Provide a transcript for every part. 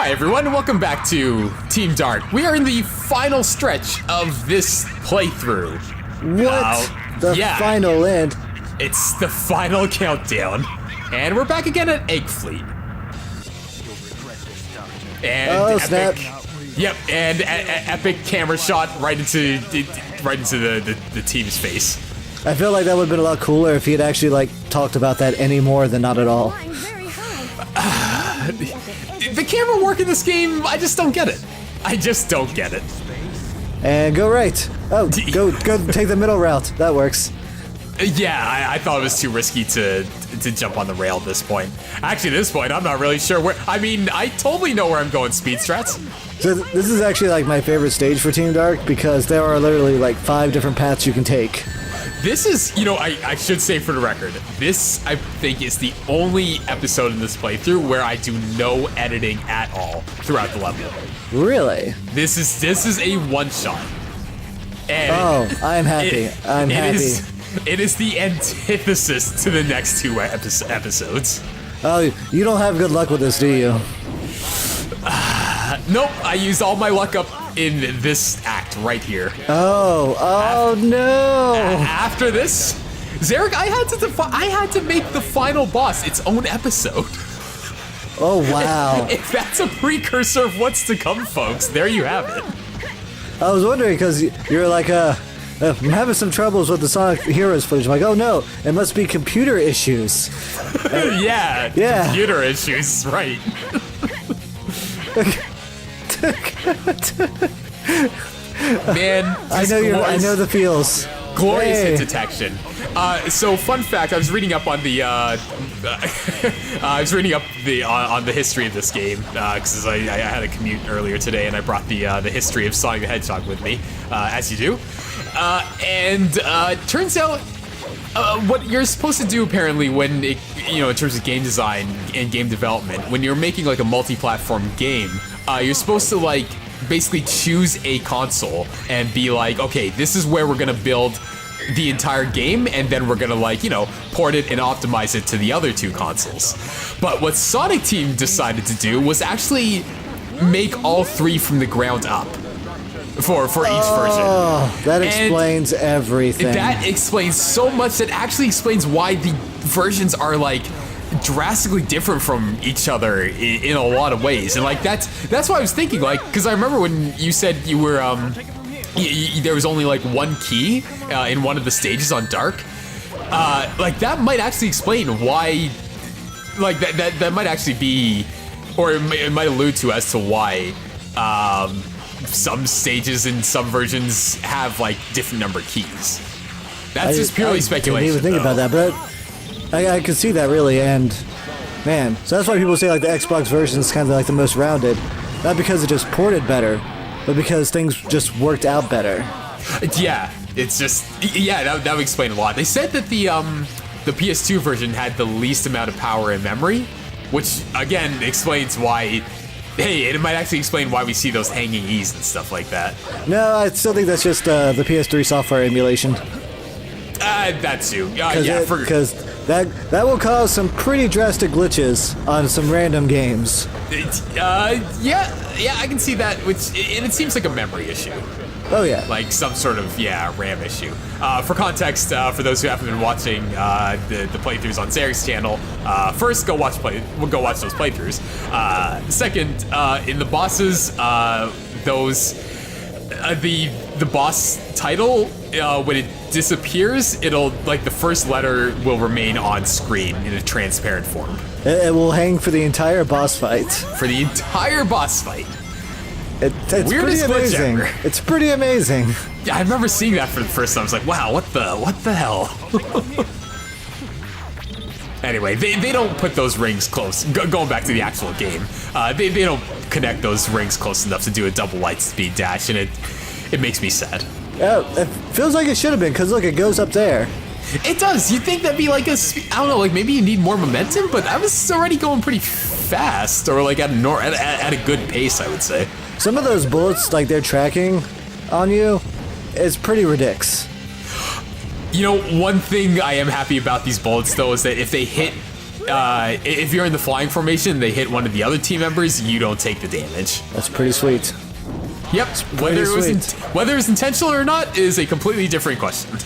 Hi everyone, welcome back to Team Dark. We are in the final stretch of this playthrough. What? The final end? It's the final countdown. And we're back again at Egg Fleet. And snap. Yep, and epic camera shot right into the team's face. I feel like that would have been a lot cooler if he had actually talked about that any more than not at all. The camera work in this game, I just don't get it. I just don't get it. And go right. Oh, go take the middle route. That works. Yeah, I thought it was too risky to jump on the rail at this point. Actually, at this point, I'm not really sure where. I mean, I totally know where I'm going speed strats. So this is actually my favorite stage for Team Dark because there are literally 5 different paths you can take. This is, I should say for the record, this, I think, is the only episode in this playthrough where I do no editing at all throughout the level. Really? This is a one-shot. I'm happy. I'm happy. It is the antithesis to the next 2 episodes. Oh, you don't have good luck with this, do you? Nope, I used all my luck up in this act right here. Oh no! After this, Zarek, I had to make the final boss its own episode. Oh wow! If that's a precursor of what's to come, folks, there you have it. I was wondering because you're I'm having some troubles with the Sonic Heroes footage. I'm like, oh no, it must be computer issues. Yeah, computer issues, right. Man, I know the feels. Glorious hit detection. So, fun fact: I was reading up on the on the history of this game because I had a commute earlier today, and I brought the history of Sonic the Hedgehog with me, as you do. And turns out, what you're supposed to do apparently when in terms of game design and game development, when you're making a multi-platform game, you're supposed to basically choose a console and be okay, this is where we're gonna build the entire game, and then we're gonna port it and optimize it to the other 2 consoles. But what Sonic Team decided to do was actually make all 3 from the ground up for each version. Oh, that explains everything. That explains so much. That actually explains why the versions are drastically different from each other in a lot of ways. And that's why I was thinking because I remember when you said you were there was only 1 key in one of the stages on Dark. That might actually explain why that might actually be, or it might allude to as to why some stages in some versions have different number keys. That's just purely speculation. I didn't even think about that, but I could see that really, and man, so that's why people say the Xbox version is kind of the most rounded, not because it just ported better, but because things just worked out better. Yeah, it's just that would explain a lot. They said that the PS2 version had the least amount of power and memory, which again explains why. Hey, it might actually explain why we see those hanging E's and stuff like that. No, I still think that's just the PS3 software emulation. That too. Because that will cause some pretty drastic glitches on some random games. Yeah, I can see that. And it seems like a memory issue. Oh yeah. Some sort of RAM issue. For context, for those who haven't been watching the playthroughs on Zarek's channel, first go watch those playthroughs. Second, in the bosses, the boss title, when it disappears, it'll the first letter will remain on screen in a transparent form. It will hang for the entire boss fight. For the entire boss fight. It's pretty amazing. It's pretty amazing. Yeah, I remember seeing that for the first time. I was like, wow, what the hell? Anyway, they don't put those rings close. Going back to the actual game, they don't connect those rings close enough to do a double light speed dash, and it makes me sad. Oh, it feels like it should have been, because look, it goes up there. It does. You'd think that'd be I don't know, maybe you need more momentum, but I was already going pretty fast, or at a good pace, I would say. Some of those bullets, they're tracking on you, is pretty ridiculous. One thing I am happy about these bullets, though, is that if they hit if you're in the flying formation, they hit one of the other team members, you don't take the damage. That's pretty sweet. Yep. Whether it's intentional or not is a completely different question.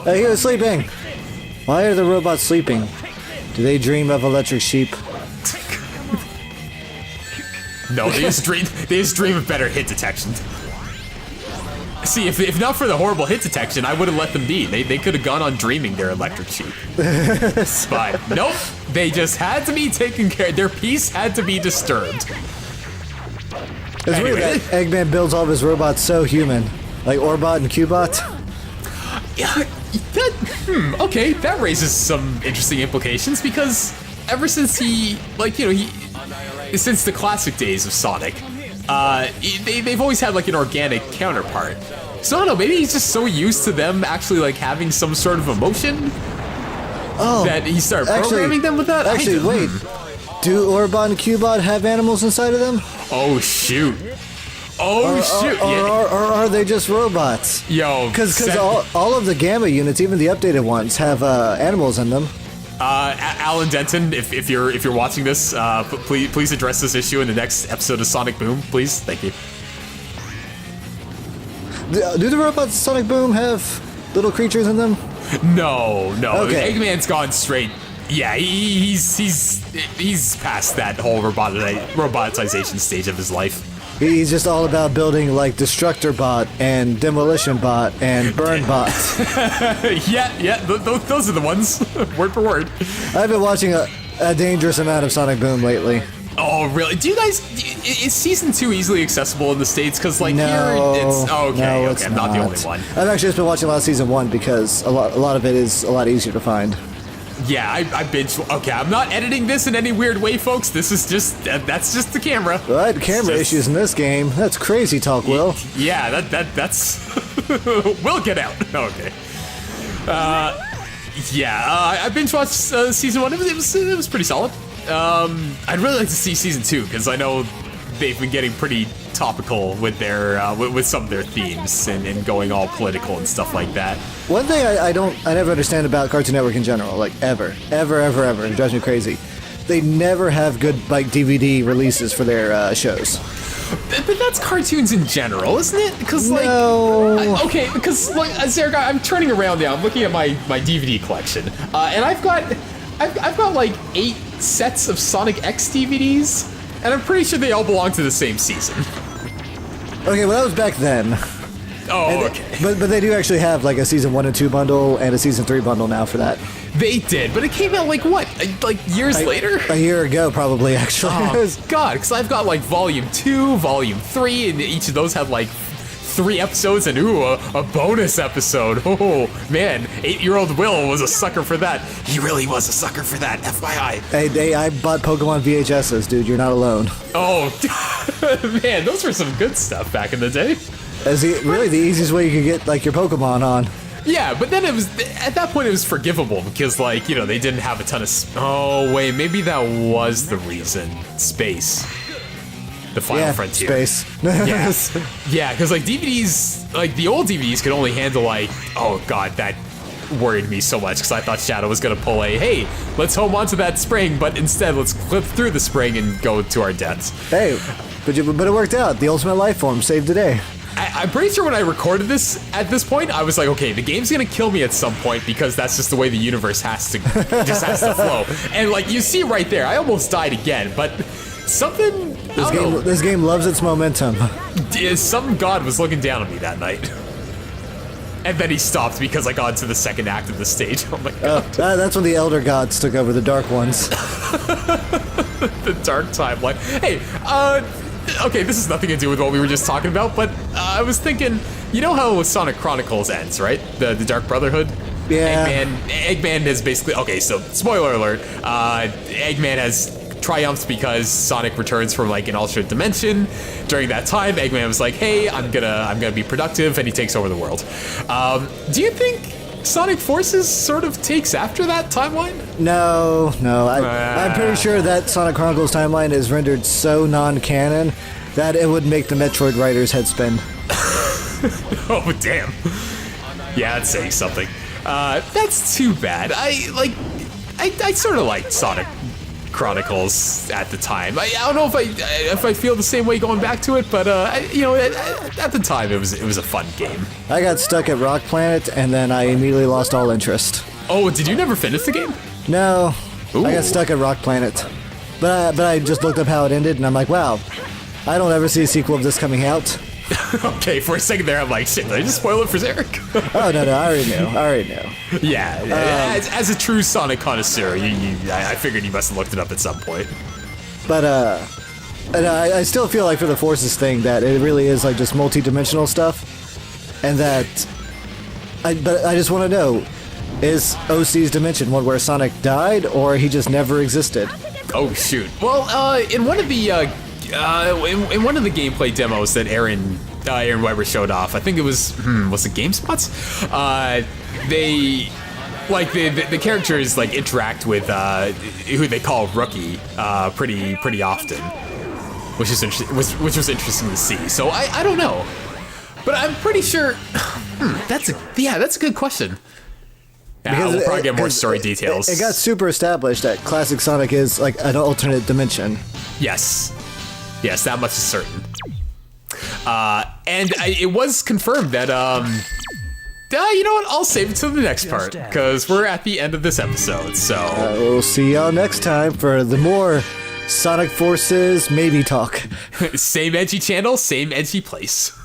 He was sleeping. Why are the robots sleeping? Do they dream of electric sheep? No, they just dream of better hit detection. See, if not for the horrible hit detection, I would have let them be. They could have gone on dreaming their electric sheep. But nope, they just had to be taken care of. Their peace had to be disturbed. It's weird that Eggman builds all of his robots so human. Like Orbot and Cubot. Yeah, okay, that raises some interesting implications because ever since since the classic days of Sonic, they've always had like an organic counterpart. So I don't know, maybe he's just so used to them actually like having some sort of emotion that he started programming them with that. Actually, wait. Do Orbot and Cubot have animals inside of them? Oh shoot. Or are they just robots? Yo, because all of the Gamma units, even the updated ones, have animals in them. Alan Denton, if you're watching this, please address this issue in the next episode of Sonic Boom, please. Thank you. Do the robots in Sonic Boom have little creatures in them? No. Okay. Eggman's gone straight. Yeah, he's past that whole robotization stage of his life. He's just all about building like Destructor Bot and Demolition Bot and Burn Bot. yeah, those are the ones, word for word. I've been watching a dangerous amount of Sonic Boom lately. Oh, really? Do you guys? Is season 2 easily accessible in the States? Because like here, it's okay. I'm not the only one. I've actually just been watching a lot of season 1 because a lot of it is a lot easier to find. Yeah, I binged. Okay, I'm not editing this in any weird way, folks. This is just that's just the camera. Right, camera issues in this game. That's crazy talk, Will. Yeah, that's we'll get out. Okay. I binge watched season 1. It was pretty solid. I'd really like to see season 2 because I know they've been getting pretty topical with their with some of their themes and going all political and stuff like that. One thing I never understand about Cartoon Network in general, like ever, it drives me crazy. They never have good like DVD releases for their shows. But that's cartoons in general, isn't it? Because like, because like, Zerga, I'm turning around now. I'm looking at my DVD collection, and I've got like 8 sets of Sonic X DVDs, and I'm pretty sure they all belong to the same season. Okay, well that was back then. Oh, okay. But they do actually have like a season 1 and 2 bundle and a season 3 bundle now for that. They did, but it came out like what? Like years later? A year ago, probably, actually. Oh, God, because I've got like Volume 2, Volume 3, and each of those had like 3 episodes and a bonus episode. Oh, man, 8-year-old Will was a sucker for that. He really was a sucker for that, FYI. Hey, I bought Pokemon VHSs, dude. You're not alone. Oh, man, those were some good stuff back in the day. As really the easiest way you could get like your Pokemon on. Yeah, but then it was at that point it was forgivable because like they didn't have a ton of. Oh wait, maybe that was the reason. Space, the final frontier. Space. Yes. Yeah, because like DVDs, like the old DVDs could only handle like. Oh God, that worried me so much because I thought Shadow was gonna pull a hey, let's hold on to that spring, but instead let's clip through the spring and go to our deaths. Hey, but it worked out. The ultimate life form saved the day. I'm pretty sure when I recorded this, at this point, I was like, okay, the game's gonna kill me at some point because that's just the way the universe has to flow. And like you see right there, I almost died again, but something. This game loves its momentum. Some god was looking down on me that night. And then he stopped because I got into the second act of the stage. Oh my God. That's when the Elder Gods took over the Dark Ones. The Dark Timeline. Hey, okay, this has nothing to do with what we were just talking about, but I was thinking, you know how Sonic Chronicles ends, right? The Dark Brotherhood? Yeah. Eggman has basically, okay, so spoiler alert, Eggman has triumphed because Sonic returns from like an alternate dimension. During that time, Eggman was like, hey, I'm gonna be productive, and he takes over the world. Do you think Sonic Forces sort of takes after that timeline? No. I'm pretty sure that Sonic Chronicles timeline is rendered so non-canon that it would make the Metroid writers' head spin. Oh, damn. Yeah, that's saying something. That's too bad. I sort of liked Sonic Chronicles at the time. I don't know if I feel the same way going back to it, but you know, at the time it was a fun game. I got stuck at Rock Planet, and then I immediately lost all interest. Oh, did you never finish the game? No, Ooh. I got stuck at Rock Planet. But I just looked up how it ended, and I'm like, wow, I don't ever see a sequel of this coming out. Okay, for a second there, I'm like, shit, did I just spoil it for Zarek? Oh, no, I already knew. Yeah, as a true Sonic connoisseur, I figured you must have looked it up at some point. But, and I still feel like for the Forces thing that it really is like just multi-dimensional stuff, and that, but I just want to know, is OC's dimension one where Sonic died, or he just never existed? Oh shoot! Well, in one of the in one of the gameplay demos that Aaron Weber showed off, I think it was it GameSpots? They like the characters like interact with who they call Rookie pretty often, which was interesting to see. So I don't know, but I'm pretty sure. That's a good question. Because we'll probably get more story details. It got super established that Classic Sonic is like an alternate dimension. Yes, that much is certain. And it was confirmed that you know what? I'll save it to the next part because we're at the end of this episode. So we'll see y'all next time for the more Sonic Forces maybe talk. Same edgy channel, same edgy place.